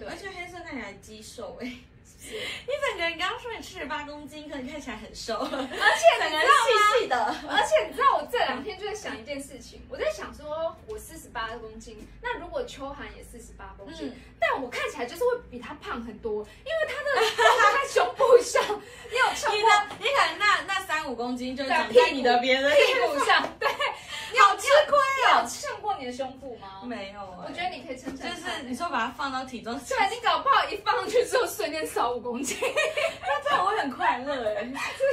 而且黑色看起来肌瘦哎。你整个人刚刚说你78公斤，可你看起来很瘦，而且整个人细细的。而且你知道我这2天就在想一件事情，我在想说我48公斤，那如果秋涵也48公斤，但我看起来就是会比他胖很多，因为他的肉在胸部上。你有称过？你可能那3-5公斤就长在你的别的屁股上，对。你好吃亏哦！有称过你的胸部吗？没有我觉得你可以称称看。就是你说把它放到体重，对，你搞不好一放上去之后瞬间少5公斤，那这样我会很快乐哎。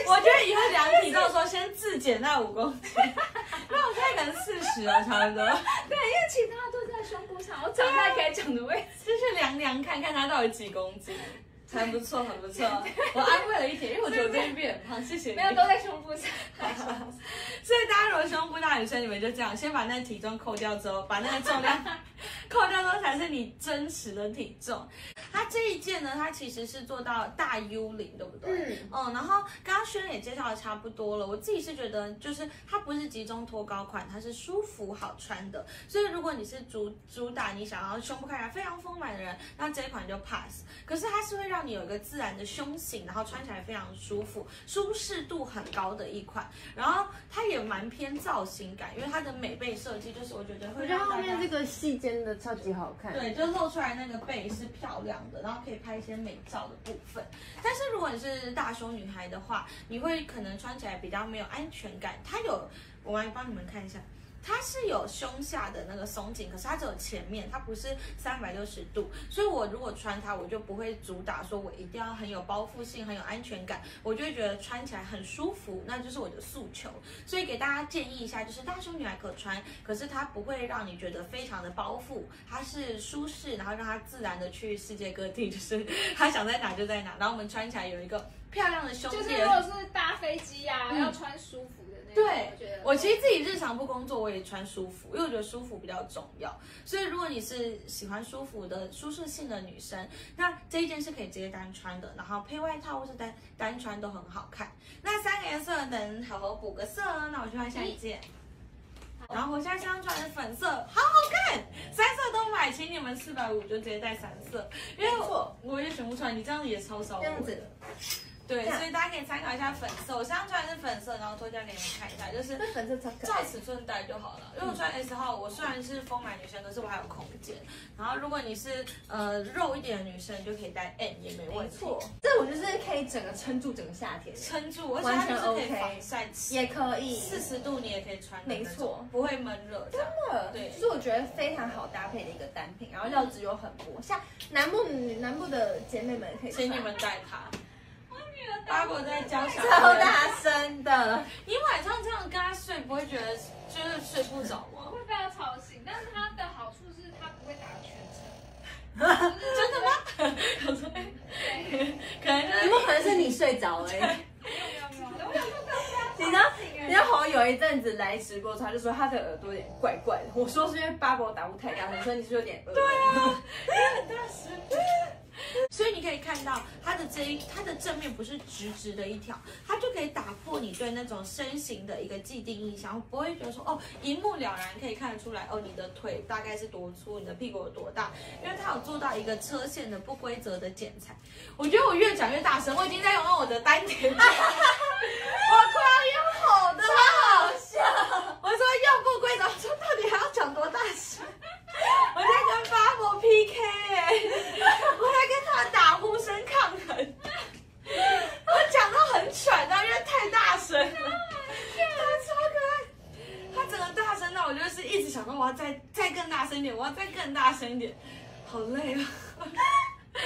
我觉得以后量体重的时候先自减那5公斤，那我现在可能40了差不多。对，因为其他都在胸部上，我长在该长的位置，就是量量看看它到底几公斤。很不错，很不错。我安慰了一点，因为我觉得我最近变很胖，谢谢你。没有，都在胸部上。所以大家如果胸部大女生，你们就这样，先把那个体重扣掉之后，把那个重量扣掉之后才是你真实的体重。它这一件呢，它其实是做到大 U 领，对不对？然后刚刚轩也介绍的差不多了。我自己是觉得，就是它不是集中托高款，它是舒服好穿的。所以如果你是主打你想要胸部看起来非常丰满的人，那这一款就 pass。可是它是会让你有一个自然的胸型，然后穿起来非常舒服，舒适度很高的一款。然后它也蛮偏造型感，因为它的美背设计就是我觉得会让大家，我觉得后面这个细肩的超级好看。对，就露出来那个背是漂亮的，然后可以拍一些美照的部分。但是如果你是大胸女孩的话，你会可能穿起来比较没有安全感。它有，我来帮你们看一下。它是有胸下的那个松紧，可是它只有前面，它不是360度，所以我如果穿它，我就不会主打说我一定要很有包覆性、很有安全感，我就会觉得穿起来很舒服，那就是我的诉求。所以给大家建议一下，就是大胸女孩可穿，可是它不会让你觉得非常的包覆，它是舒适，然后让它自然的去世界各地，就是它想在哪就在哪，然后我们穿起来有一个漂亮的胸垫。就是如果是搭飞机啊，要穿舒服。对，我其实自己日常不工作，我也穿舒服，因为我觉得舒服比较重要。所以如果你是喜欢舒服的、舒适性的女生，那这一件是可以直接单穿的，然后配外套或是单穿都很好看。那3个颜色能好好补个色呢？那我去换下一件。然后我现在身上穿的是粉色，好好看，3色都买，请你们450就直接带3色，因为我也选不出来，你这样子也超少我的。这样子。对，所以大家可以参考一下粉色。我身上穿的是粉色，然后脱掉给你们看一下，就是粉色超可爱，照尺寸带就好了。因为我穿 S 号，我虽然是丰满女生，可是我还有空间。然后如果你是肉一点的女生，你就可以带 M 也没问题。没错，这我就是可以整个撑住整个夏天，撑住，而且它就是可以防晒，也可以40度你也可以穿，没错，不会闷热。真的，对，就是我觉得非常好搭配的一个单品，然后料子又很薄，像南部的姐妹们可以，请你们带它。巴果在教小超大声的，你晚上这样跟他睡，不会觉得就是睡不着吗？我会被他吵醒，但是它的好处是它不会打全程。真的吗？可能就是有没有可能是你睡着而已？你知道好像有一阵子来直播，他就说他的耳朵有点怪怪的。我说是因为巴果打呼太大声，所以你是有点耳朵。对啊，很大声。所以你可以看到它的正面不是直的一条，它就可以打破你对那种身形的一个既定印象，不会觉得说哦一目了然可以看得出来哦你的腿大概是多粗，你的屁股有多大，因为它有做到一个车线的不规则的剪裁。我觉得我越讲越大声，我已经在用我的丹田，我快要用吼的了，好笑。我说又不规则，我说到底还要讲多大声？我在跟巴博 PK 我在跟他打呼声抗衡，我讲到很喘，因为太大声了，他超可爱，他整个大声到我就是一直想说我要再更大声一点，我要再更大声一点，好累啊。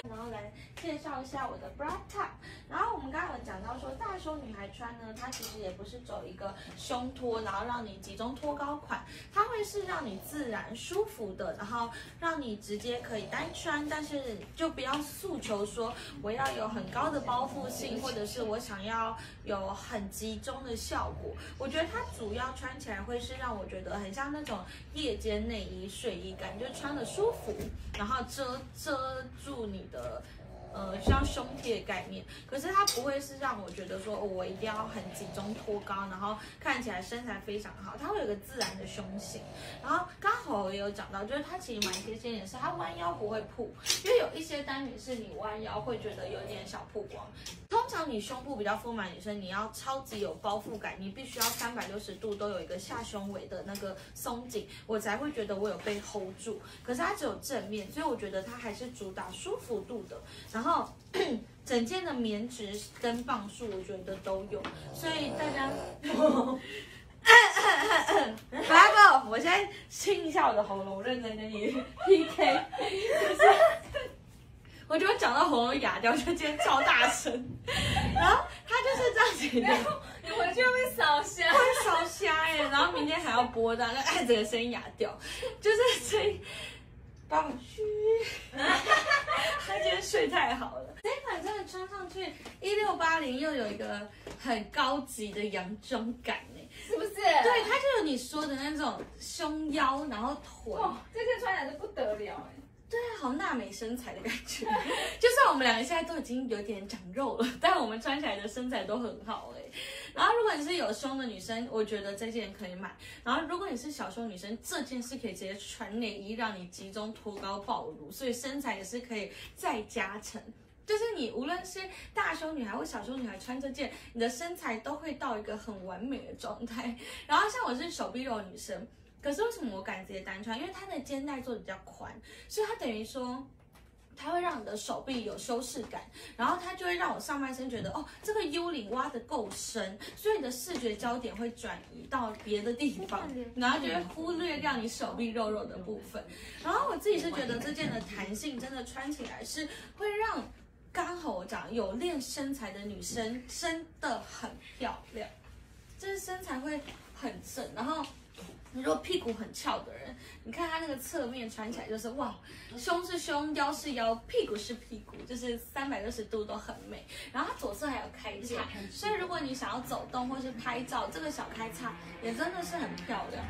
然后来介绍一下我的 bra top， 然后我们刚刚有讲到说大胸女孩穿呢，它其实也不是走一个胸托，然后让你集中托高款，它会是让你自然舒服的，然后让你直接可以单穿，但是就不要诉求说我要有很高的包覆性，或者是我想要有很集中的效果。我觉得它主要穿起来会是让我觉得很像那种夜间内衣睡衣感，就穿的舒服，然后遮住你的像胸贴的概念，可是它不会是让我觉得说我一定要很集中托高，然后看起来身材非常好，它会有一个自然的胸型。然后刚好我也有讲到，就是它其实蛮贴心的是，它弯腰不会曝，因为有一些单品是你弯腰会觉得有点小曝光。通常你胸部比较丰满女生，你要超级有包覆感，你必须要360度都有一个下胸围的那个松紧，我才会觉得我有被 hold 住。可是它只有正面，所以我觉得它还是主打舒服度的。然后整件的棉质跟磅数我觉得都有，所以大家Bravo！ 我现在清一下我的喉咙，认真跟你 PK。我觉得讲到喉咙哑掉，就今天超大声。然后他就是这样子的，你回去会被烧瞎，会烧瞎哎，然后明天还要播的，那整个声音哑掉，就是所以。爸爸嘘，他今天睡太好了。这一款真的穿上去1680，又有一个很高级的洋装感呢，是不是？对，它就有你说的那种胸腰，然后臀。哇，这件穿起来就不得了哎。对啊，好娜美身材的感觉。就算我们两个现在都已经有点长肉了，但我们穿起来的身材都很好哎。然后如果你是有胸的女生，我觉得这件可以买。然后如果你是小胸女生，这件是可以直接穿内衣，让你集中托高暴露，所以身材也是可以再加成。就是你无论是大胸女孩或小胸女孩穿这件，你的身材都会到一个很完美的状态。然后像我是手臂肉的女生。可是为什么我敢直接单穿？因为它的肩带做的比较宽，所以它等于说，它会让你的手臂有修饰感，然后它就会让我上半身觉得哦，这个 U 领挖得够深，所以你的视觉焦点会转移到别的地方，然后就会忽略掉你手臂肉肉的部分。然后我自己是觉得这件的弹性真的穿起来是会让刚好我讲有练身材的女生真的很漂亮，就是身材会很正，然后。你如果屁股很翘的人，你看它那个侧面穿起来就是哇，胸是胸，腰是腰，屁股是屁股，就是360度都很美。然后它左侧还有开叉，所以如果你想要走动或是拍照，这个小开叉也真的是很漂亮。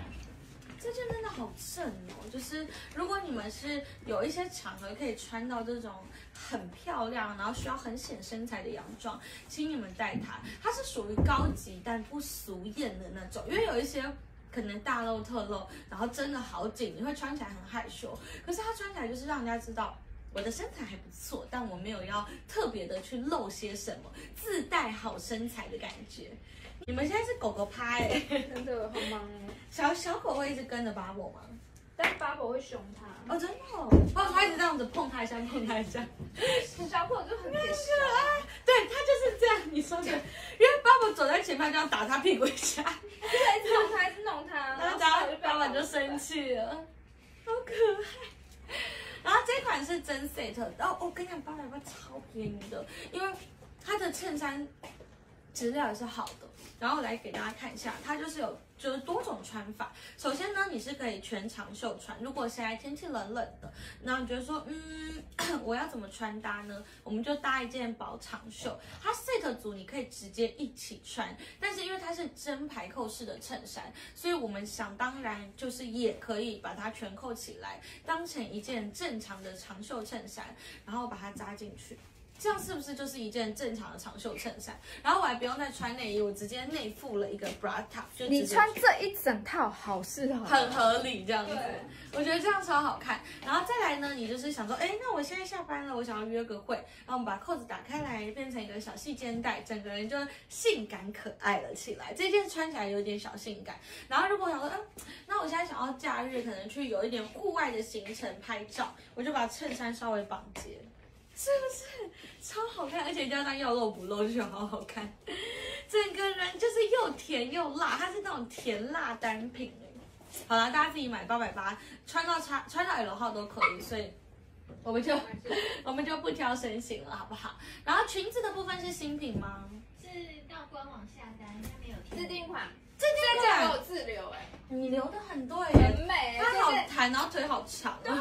这件真的好正哦，就是如果你们是有一些场合可以穿到这种很漂亮，然后需要很显身材的洋装，请你们带它。它是属于高级但不俗艳的那种，因为有一些。可能大露特露，然后真的好紧，你会穿起来很害羞。可是它穿起来就是让人家知道我的身材还不错，但我没有要特别的去露些什么，自带好身材的感觉。你们现在是狗狗趴哎，真的好忙哎。小狗会一直跟着 Bubble 吗？但Bubble会凶它。哦，真的哦，它一直这样子碰它一下，碰它一下。小狗就很可爱，对，它就是这样。你说的，因为 Bubble 走在前面这样打它屁股一下，对，一直弄它，一直弄它，然后Bubble就生气了，好可爱。然后这款是真 set 的，哦，我跟你讲，880超便宜的，因为它的衬衫质量也是好的。然后我来给大家看一下，它就是多种穿法。首先呢，你是可以全长袖穿。如果现在天气冷冷的，那你觉得说，我要怎么穿搭呢？我们就搭一件薄长袖。它 set 组你可以直接一起穿，但是因为它是真排扣式的衬衫，所以我们想当然就是也可以把它全扣起来，当成一件正常的长袖衬衫，然后把它扎进去。这样是不是就是一件正常的长袖衬衫？然后我还不用再穿内衣，我直接内附了一个 bra top， 就你穿这一整套好适合，很合理这样子。我觉得这样超好看。然后再来呢，你就是想说，哎，那我现在下班了，我想要约个会，然后我们把扣子打开来，变成一个小细肩带，整个人就性感可爱了起来。这件穿起来有点小性感。然后如果我想说，那我现在想要假日可能去有一点户外的行程拍照，我就把衬衫稍微绑结。是不是超好看？而且加上要露不露就好好看，整个人就是又甜又辣，它是那种甜辣单品哎。好了，大家自己买880，穿到 L 号都可以，所以我们就不挑身形了，好不好？然后裙子的部分是新品吗？是到官网下单，应该没有自定款。这件这件有自留你留的很对很耶，美，它好弹，然后腿好长。对啊，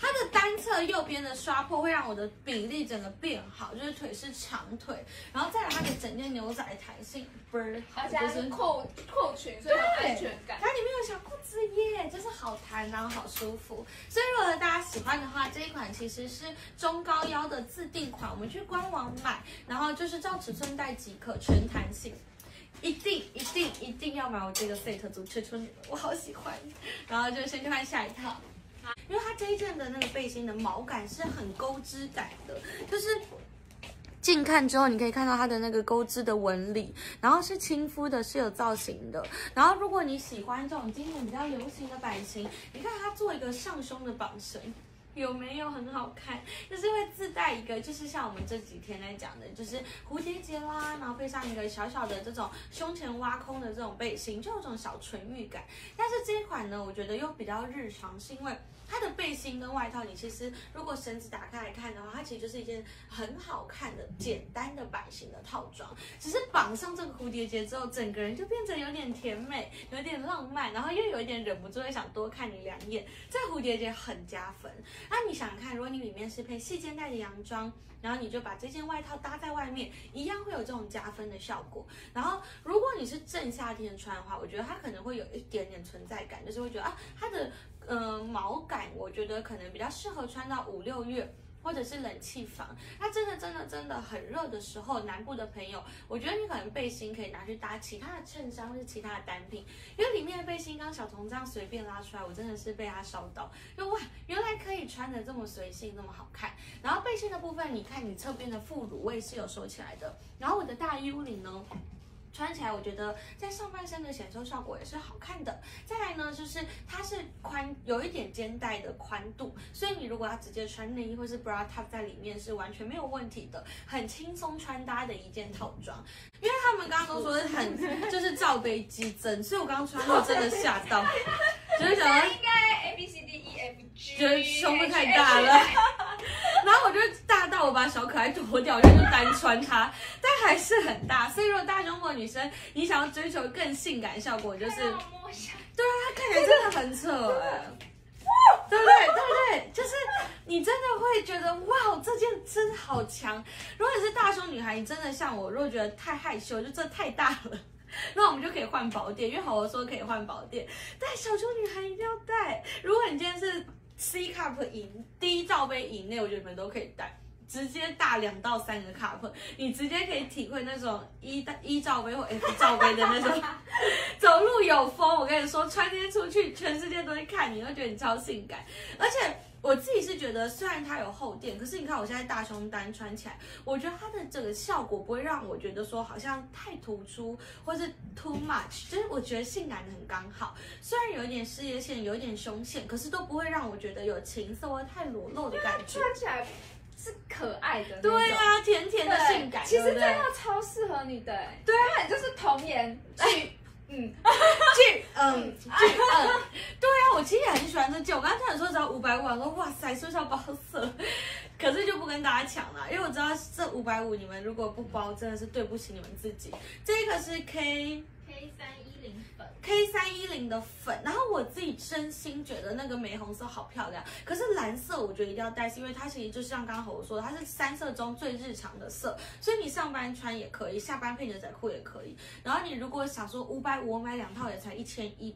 它的单侧右边的刷破会让我的比例整个变好，就是腿是长腿，然后再来它的整件牛仔弹性倍儿好，而且它是扣裙，所以有安全感。它里面有小裤子耶，就是好弹，然后好舒服。所以如果大家喜欢的话，这一款其实是中高腰的自定款，我们去官网买，然后就是照尺寸带即可，全弹性。一定要买我这个 set 组车车女，我好喜欢。然后就先去看下一套，因为它这一件的那个背心的毛感是很钩织感的，就是近看之后你可以看到它的那个钩织的纹理，然后是亲肤的，是有造型的。然后如果你喜欢这种今年比较流行的版型，你看它做一个上胸的绑绳。有没有很好看？就是会自带一个，就是像我们这几天在讲的，就是蝴蝶结啦，然后配上一个小小的这种胸前挖空的这种背心，就有种小纯欲感。但是这一款呢，我觉得又比较日常，是因为它的背心跟外套，你其实如果绳子打开来看的话，它其实就是一件很好看的简单的版型的套装。只是绑上这个蝴蝶结之后，整个人就变成有点甜美，有点浪漫，然后又有一点忍不住会想多看你两眼。这蝴蝶结很加分。那你想看，如果你里面是配细肩带的洋装，然后你就把这件外套搭在外面，一样会有这种加分的效果。然后如果你是正夏天穿的话，我觉得它可能会有一点点存在感，就是会觉得啊，它的毛感，我觉得可能比较适合穿到5、6月。或者是冷气房，它真的很热的时候，南部的朋友，我觉得你可能背心可以拿去搭其他的衬衫或是其他的单品，因为里面的背心刚小童这样随便拉出来，我真的是被它烧到，就哇，原来可以穿的这么随性，这么好看。然后背心的部分，你看你侧边的副乳位是有收起来的，然后我的大 U 领呢。穿起来我觉得在上半身的显瘦效果也是好看的。再来呢，就是它是宽，有一点肩带的宽度，所以你如果要直接穿内衣或是 bra top 在里面是完全没有问题的，很轻松穿搭的一件套装。因为他们刚刚都说是很就是罩杯激增，所以我刚刚穿后真的吓到，就是想说应该 A B C D E F G， 觉得胸部太大了。然后我就大到我把小可爱脱掉，就是单穿它，但还是很大。所以如果大胸部的女生，你想要追求更性感效果，就是对啊，它看起来真的很扯哎，对不对？对不对？就是你真的会觉得哇，这件真的好强。如果你是大胸女孩，你真的像我，如果觉得太害羞，就这太大了。那我们就可以换薄垫，因为好好说可以换薄垫，但小胸女孩一定要戴。如果你今天是 C cup 低罩杯以内，我觉得你们都可以戴，直接大2到3个 cup， 你直接可以体会那种一罩杯或 F 罩杯的那种走路有风。我跟你说，穿这些出去，全世界都会看你，会觉得你超性感。而且我自己是觉得，虽然它有厚垫，可是你看我现在大胸单穿起来，我觉得它的整个效果不会让我觉得说好像太突出或是 too much， 就是我觉得性感的很刚好。虽然有一点事业线，有一点胸线，可是都不会让我觉得有情色或太裸露的感觉。穿起来是可爱的，对啊，甜甜的性感。其实这对套超适合你的，对啊，你就是童颜剧。对啊，我其实也很喜欢这件。我刚才突然说只要550，我说哇塞，是不是要包色？可是就不跟大家抢了，因为我知道这550你们如果不包，真的是对不起你们自己。这个是 K310 的粉，然后我自己真心觉得那个玫红色好漂亮，可是蓝色我觉得一定要带，是因为它其实就像刚刚我说的，它是3色中最日常的色，所以你上班穿也可以，下班配牛仔裤也可以。然后你如果想说550，我买2套也才1100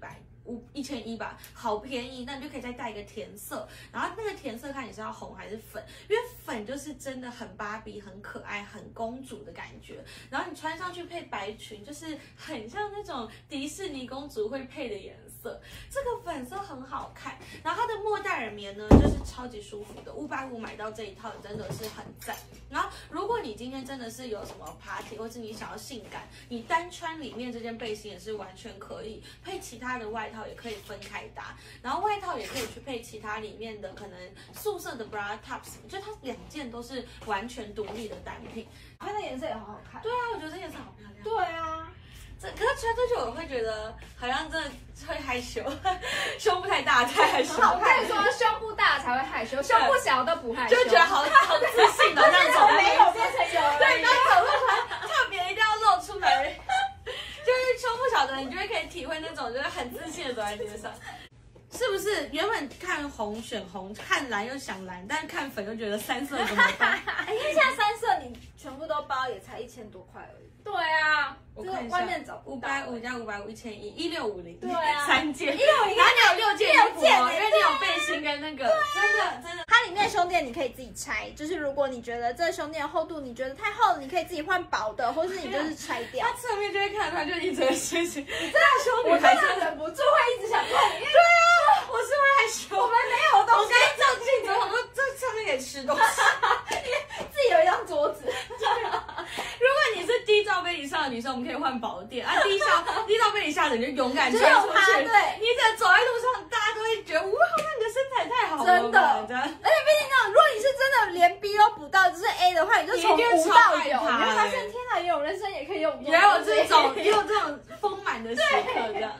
吧，好便宜，那你就可以再带一个甜色，然后那个甜色看你是要红还是粉，因为粉就是真的很芭比、很可爱、很公主的感觉，然后你穿上去配白裙，就是很像那种迪士尼公主会配的颜色，这个粉色很好看，然后它的莫代尔棉呢，就是超级舒服的，550买到这一套真的是很赞。然后如果你今天真的是有什么 party， 或是你想要性感，你单穿里面这件背心也是完全可以，配其他的外套也可以分开搭，然后外套也可以去配其他里面的可能素色的 bra tops， 就它2件都是完全独立的单品。它的颜色也好好看。对啊，我觉得这颜色好漂亮。对啊。可是穿出去我会觉得好像真的会害羞，胸部太大太害羞。我跟你说，胸部大才会害羞，胸部小都不害羞，就觉得好自信的，这样走路没有变成有而已。对，然后走路特别一定要露出来，就是胸部小的了，你就会可以体会那种就是很自信的走在街上。是不是原本看红选红，看蓝又想蓝，但是看粉又觉得3色怎么办？因为现在3色你全部都包也才1000多块而已。对啊，我看一下，外面找不到550加550，1650，对啊3件， 1650然后你有6件衣服哦，因因为你有背心跟那个，真的。它里面的胸垫你可以自己拆，就是如果你觉得这个胸垫的厚度你觉得太厚了，你可以自己换薄的，或是你就是拆掉。他侧面就会看到，就一直在心情。你知道胸女我还是真的忍不住会一直想看里面。对啊，我是会害羞。我们没有东西，我刚一照镜子，我说这上面可以吃东西。自己有一张桌子。如果你是低罩杯以上的女生，我们可以换薄垫啊；低罩杯以下的你就勇敢穿出去。对，你只要走在路上，大家都会觉得哇，那你的身材太好了，真的。而且毕竟那种，如果你是真的连 B 都不到，只是 A 的话，你就从5到9，你会发现天哪，也有人生也可以有，也有这种丰满的时刻这样。